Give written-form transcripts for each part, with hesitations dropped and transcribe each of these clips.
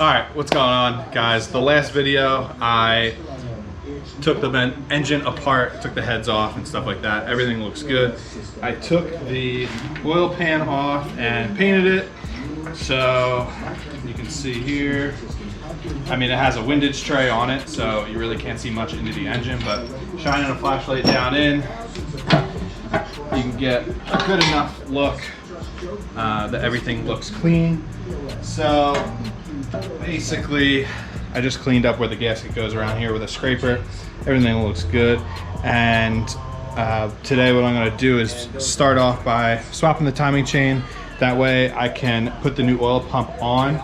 Alright, what's going on, guys? The last video, I took the engine apart, took the heads off and stuff like that. Everything looks good. I took the oil pan off and painted it. So you can see here, I mean, it has a windage tray on it, so you really can't see much into the engine, but shining a flashlight down in, you can get a good enough look that everything looks clean. So basically, I just cleaned up where the gasket goes around here with a scraper. Everything looks good. And today what I'm gonna do is start off by swapping the timing chain. That way I can put the new oil pump on,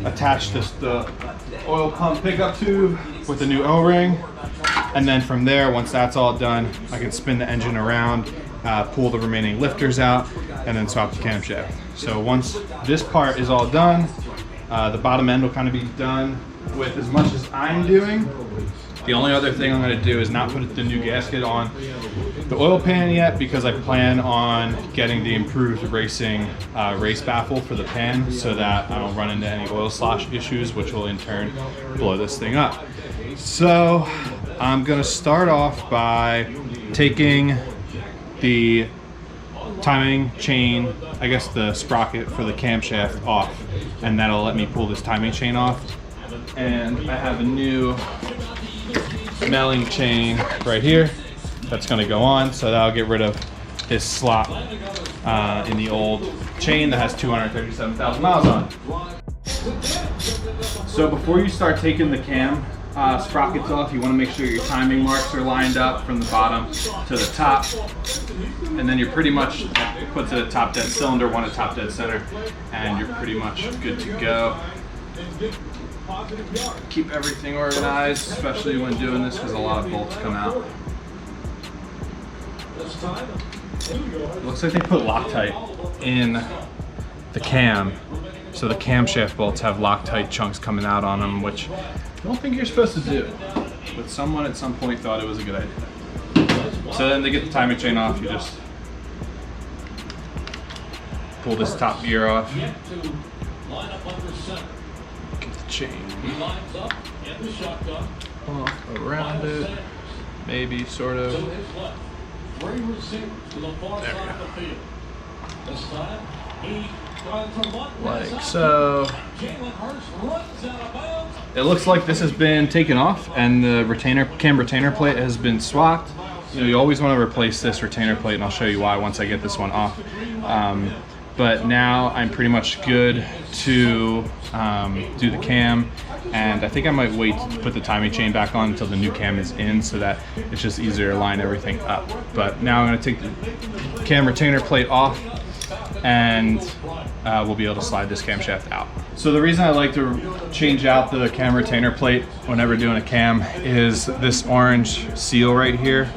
attach the oil pump pickup tube with the new O-ring. And then from there, once that's all done, I can spin the engine around, pull the remaining lifters out, and then swap the camshaft. So once this part is all done, the bottom end will kind of be done with as much as I'm doing. The only other thing I'm going to do is not put the new gasket on the oil pan yet, because I plan on getting the improved racing race baffle for the pan so that I don't run into any oil slosh issues, which will in turn blow this thing up. So I'm going to start off by taking the timing chain, I guess the sprocket for the camshaft off, and that'll let me pull this timing chain off. And I have a new milling chain right here that's going to go on, so that'll get rid of this slot in the old chain that has 237,000 miles on it. So before you start taking the cam sprockets off, you want to make sure your timing marks are lined up from the bottom to the top, and then you're pretty much put to the top dead cylinder, one at top dead center, and you're pretty much good to go. Keep everything organized, especially when doing this, because a lot of bolts come out. It looks like they put Loctite in the cam, so the camshaft bolts have Loctite chunks coming out on them, which I don't think you're supposed to do, but someone at some point thought it was a good idea. So then to get the timing chain off, you just pull this top gear off, get the chain off around it, maybe, sort of. There we go. Like so. It looks like this has been taken off and the cam retainer plate has been swapped. You always want to replace this retainer plate, and I'll show you why once I get this one off. But now I'm pretty much good to do the cam, and I think I might wait to put the timing chain back on until the new cam is in, so that it's just easier to line everything up. But now I'm going to take the cam retainer plate off, and we'll be able to slide this camshaft out. So the reason I like to change out the cam retainer plate whenever doing a cam is this orange seal right here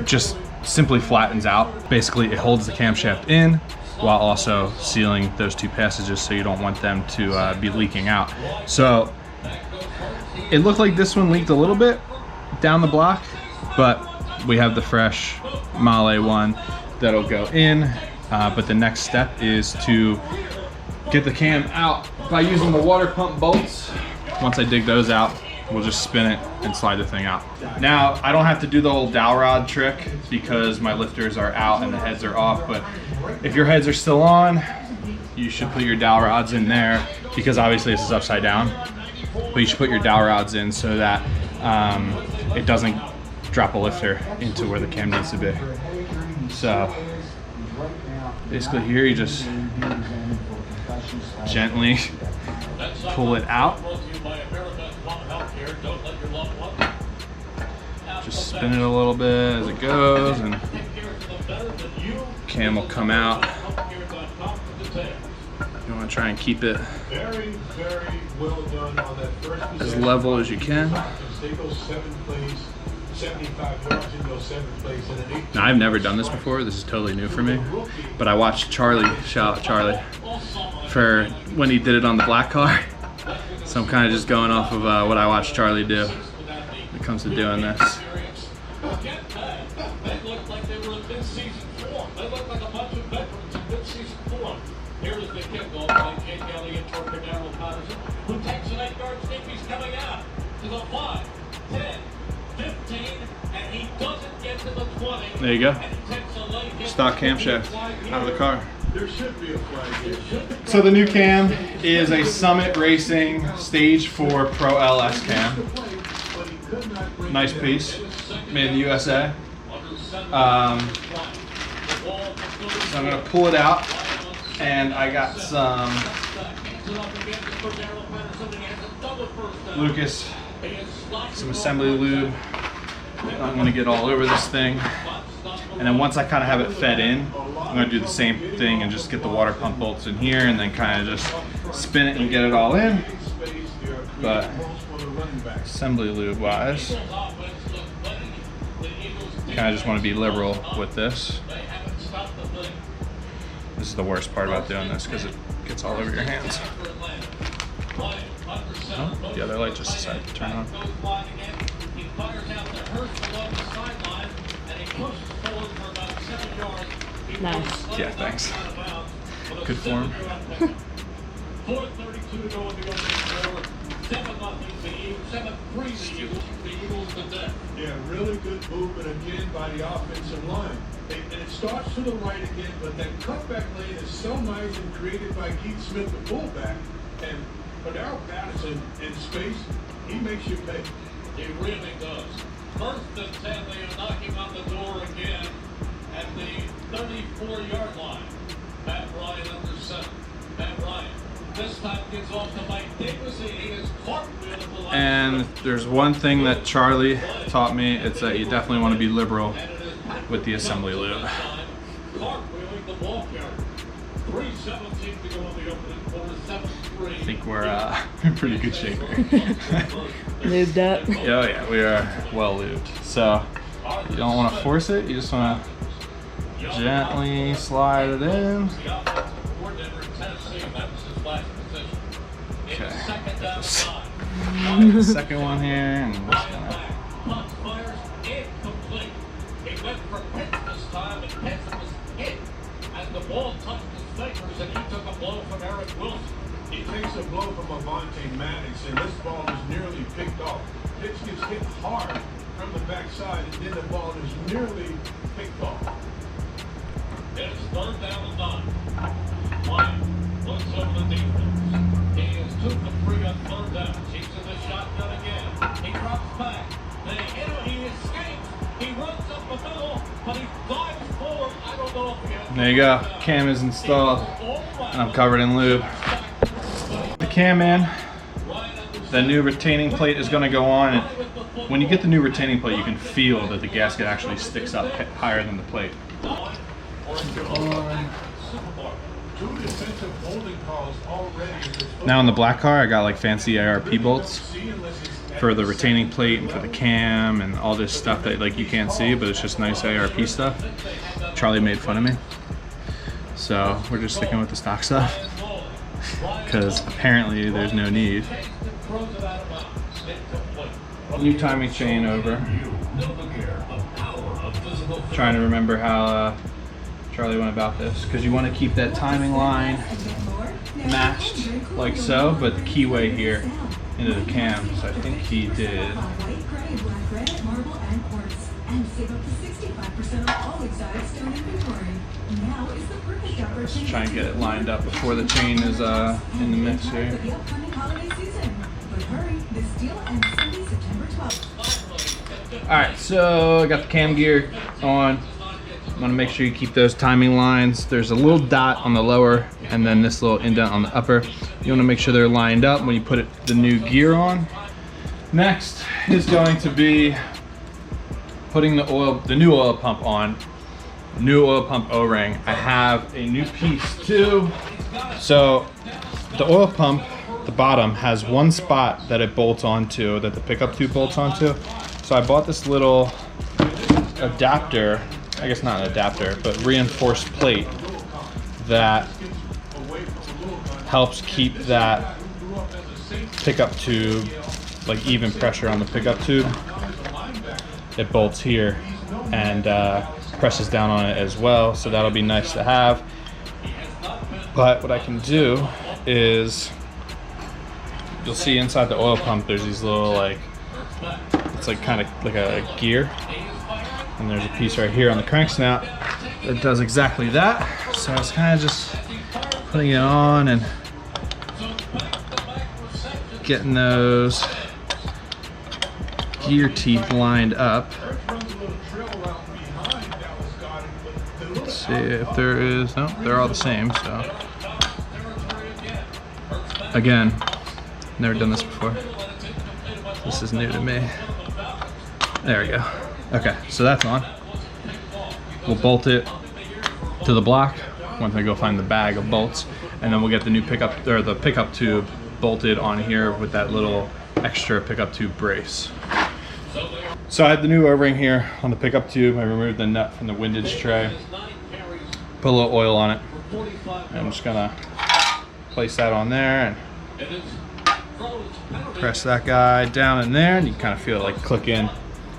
just simply flattens out. Basically, it holds the camshaft in while also sealing those two passages, so you don't want them to be leaking out. So it looked like this one leaked a little bit down the block, but we have the fresh Male one that'll go in. But the next step is to get the cam out by using the water pump bolts. Once I dig those out, we'll just spin it and slide the thing out. Now, I don't have to do the whole dowel rod trick because my lifters are out and the heads are off, but if your heads are still on, you should put your dowel rods in there, because obviously this is upside down, but you should put your dowel rods in so that it doesn't drop a lifter into where the cam needs to be. So basically here you just gently pull it out. Just spin it a little bit as it goes, and cam will come out. You want to try and keep it as level as you can. Now, I've never done this before. This is totally new for me. But I watched Charlie, shout out Charlie, for when he did it on the black car. So I'm kind of just going off of what I watched Charlie do when it comes to doing this. Here is the kickoff by Jake Elliott for Cordero Patterson, who takes it There you go. Stock camshaft out of the car. So the new cam is a Summit Racing Stage 4 Pro LS cam. Nice piece, made in the USA. So I'm gonna pull it out, and I got some Lucas, some assembly lube. I'm gonna get all over this thing, and then once I kind of have it fed in, I'm gonna do the same thing and just get the water pump bolts in here, and then kind of just spin it and get it all in. But assembly lube wise, kind of just want to be liberal with this. This is the worst part about doing this because it gets all over your hands. Oh, the other light just decided to turn on. Nice. Yeah, thanks. Good form. Yeah, really good movement again by the offensive line. And it starts to the right again, but that cutback lane is so nice and created by Keith Smith, the fullback. And Darrell Patterson in space, he makes you pay. He really does. First and 10, they are knocking on the door again at the 34-yard line. Matt Ryan under center. Matt Ryan this time gets off to Mike Davis. He is cartwheel at the line. And there's one thing that Charlie taught me, it's that you definitely want to be liberal with the assembly lube. Cartwheeling the ball carrier. 3:17 to go in the opening quarter. 7-3. I think we're in pretty good shape here. Lubed up. Oh yeah, we are well lubed. So you don't want to force it, you just want to gently slide it in. Okay, the second one here, and I'm just gonna. He went for Pitts this time, and Pitts was hit as the ball touched his fingers, and he took a blow from Eric Wilson. He takes a blow from Avonte Maddox, and this ball is nearly picked off. Pitts gets hit hard from the backside, and then the ball is nearly picked off. It's third down and 9. Ryan looks over the defense. He is 2 for 3 on third down. He's in the shotgun again. He drops back. They hit him. He escapes. He runs up the middle, but he dives forward. I don't know if he has. There you go. Cam is installed, and I'm covered in lube. The cam in. The new retaining plate is going to go on. And when you get the new retaining plate, you can feel that the gasket actually sticks up higher than the plate. Now in the black car, I got like fancy ARP bolts for the retaining plate and for the cam and all this stuff that like you can't see, but it's just nice ARP stuff. Charlie made fun of me, so we're just sticking with the stock stuff because apparently there's no need. New timing chain over. Trying to remember how Charlie went about this, because you want to keep that timing line matched like so, but the keyway here into the cam. So I think he did. Let's try and get it lined up before the chain is in the mix here. Alright, so I got the cam gear on. I'm gonna make sure you keep those timing lines. There's a little dot on the lower and then this little indent on the upper. You wanna make sure they're lined up when you put the new gear on. Next is going to be putting the new oil pump on. New oil pump O-ring. I have a new piece too. So the oil pump, the bottom, has one spot that it bolts onto, that the pickup tube bolts onto. So I bought this little adapter, I guess not an adapter, but reinforced plate that helps keep that pickup tube, like even pressure on the pickup tube. It bolts here and presses down on it as well, so that'll be nice to have. But what I can do is, you'll see inside the oil pump there's these little like it's like kind of like a gear. And there's a piece right here on the crank snout that does exactly that. So I was kind of just putting it on and getting those gear teeth lined up. Let's see if there is, no, they're all the same, so. Again, never done this before. This is new to me. There we go. Okay, so that's on. We'll bolt it to the block once I go find the bag of bolts, and then we'll get the new pickup, or the pickup tube bolted on here with that little extra pickup tube brace. So I have the new O-ring here on the pickup tube. I removed the nut from the windage tray, put a little oil on it. I'm just gonna place that on there and press that guy down in there, and you kind of feel it like click in.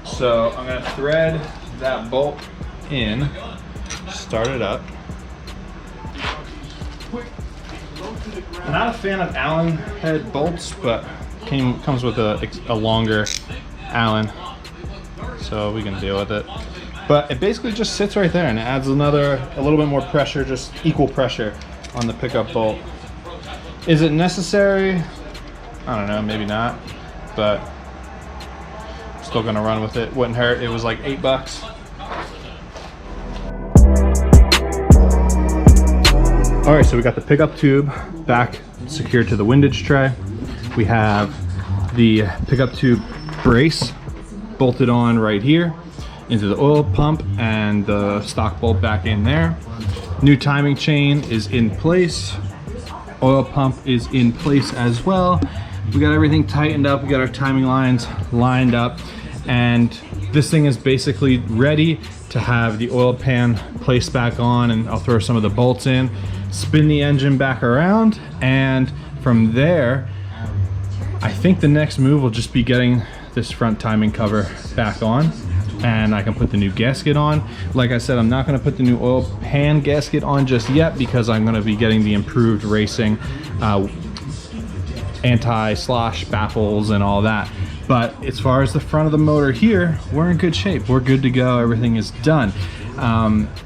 So I'm gonna thread that bolt in, start it up. I'm not a fan of Allen head bolts, but comes with a longer Allen, so we can deal with it. But it basically just sits right there, and it adds a little bit more pressure, just equal pressure on the pickup bolt. Is it necessary? I don't know, maybe not, but still gonna run with it. Wouldn't hurt. It was like $8. All right, so we got the pickup tube back secured to the windage tray. We have the pickup tube brace bolted on right here into the oil pump, and the stock bolt back in there. New timing chain is in place. Oil pump is in place as well. We got everything tightened up. We got our timing lines lined up, and this thing is basically ready to have the oil pan placed back on, and I'll throw some of the bolts in, spin the engine back around, and from there I think the next move will just be getting this front timing cover back on, and I can put the new gasket on. Like I said, I'm not going to put the new oil pan gasket on just yet because I'm going to be getting the improved racing anti-slosh baffles and all that. But as far as the front of the motor here, we're in good shape. We're good to go. Everything is done.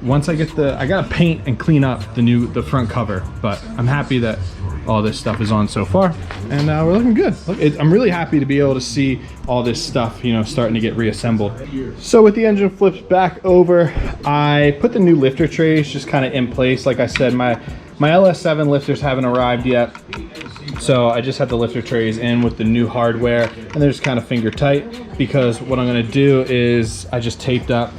Once I get I gotta paint and clean up the front cover, but I'm happy that all this stuff is on so far, and we're looking good. Look, I'm really happy to be able to see all this stuff, you know, starting to get reassembled. So with the engine flipped back over, I put the new lifter trays just kind of in place. Like I said, my LS7 lifters haven't arrived yet, so I just had the lifter trays in with the new hardware, and they're just kind of finger tight, because what I'm going to do is I just taped up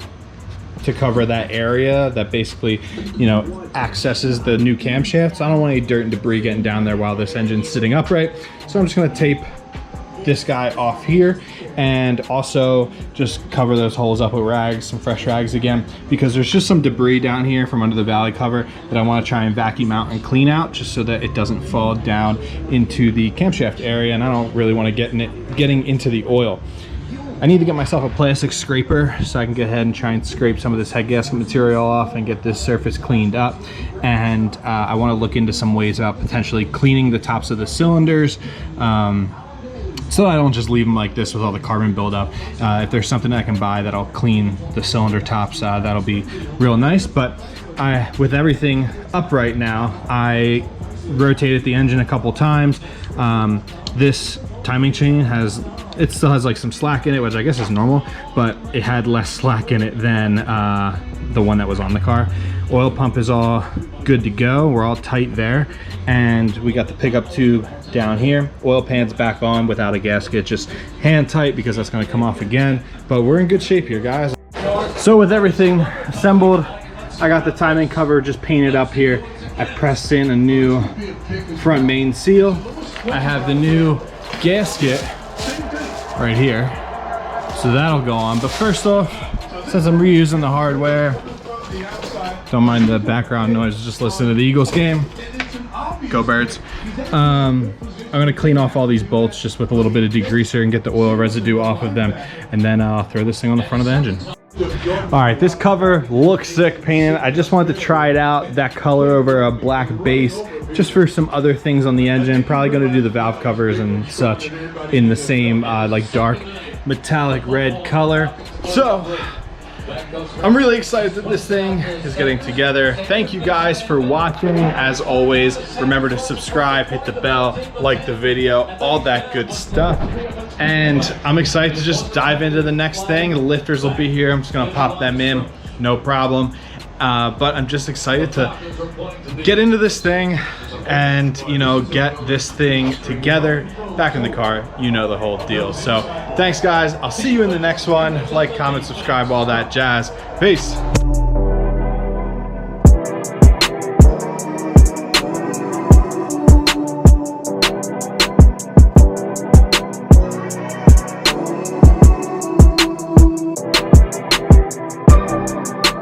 to cover that area that basically, you know, accesses the new camshafts. I don't want any dirt and debris getting down there while this engine's sitting upright, so I'm just going to tape this guy off here, and also just cover those holes up with rags, some fresh rags again, because there's just some debris down here from under the valley cover that I want to try and vacuum out and clean out, just so that it doesn't fall down into the camshaft area, and I don't really want to getting into the oil. I need to get myself a plastic scraper so I can go ahead and try and scrape some of this head gasket material off and get this surface cleaned up. And I want to look into some ways about potentially cleaning the tops of the cylinders, so I don't just leave them like this with all the carbon buildup. If there's something I can buy that'll clean the cylinder tops, that'll be real nice. But with everything upright now, I rotated the engine a couple times. This timing chain still has like some slack in it, which I guess is normal, but it had less slack in it than the one that was on the car. Oil pump is all good to go. We're all tight there, and we got the pickup tube down here. Oil pan's back on without a gasket, just hand tight because that's going to come off again. But we're in good shape here, guys. So with everything assembled, I got the timing cover just painted up here. I pressed in a new front main seal. I have the new gasket right here, so that'll go on. But first off, since I'm reusing the hardware, don't mind the background noise, just listen to the Eagles game. Go Birds. I'm gonna clean off all these bolts just with a little bit of degreaser and get the oil residue off of them, and then I'll throw this thing on the front of the engine. All right, this cover looks sick painted. I just wanted to try it out, that color over a black base, just for some other things on the engine. Probably going to do the valve covers and such in the same like dark metallic red color. So I'm really excited that this thing is getting together. Thank you guys for watching. As always, remember to subscribe, hit the bell, like the video, all that good stuff. And I'm excited to just dive into the next thing. The lifters will be here. I'm just gonna pop them in, no problem. But I'm just excited to get into this thing and, you know, get this thing together, back in the car, you know the whole deal. So thanks guys, I'll see you in the next one. Like, comment, subscribe, all that jazz. Peace.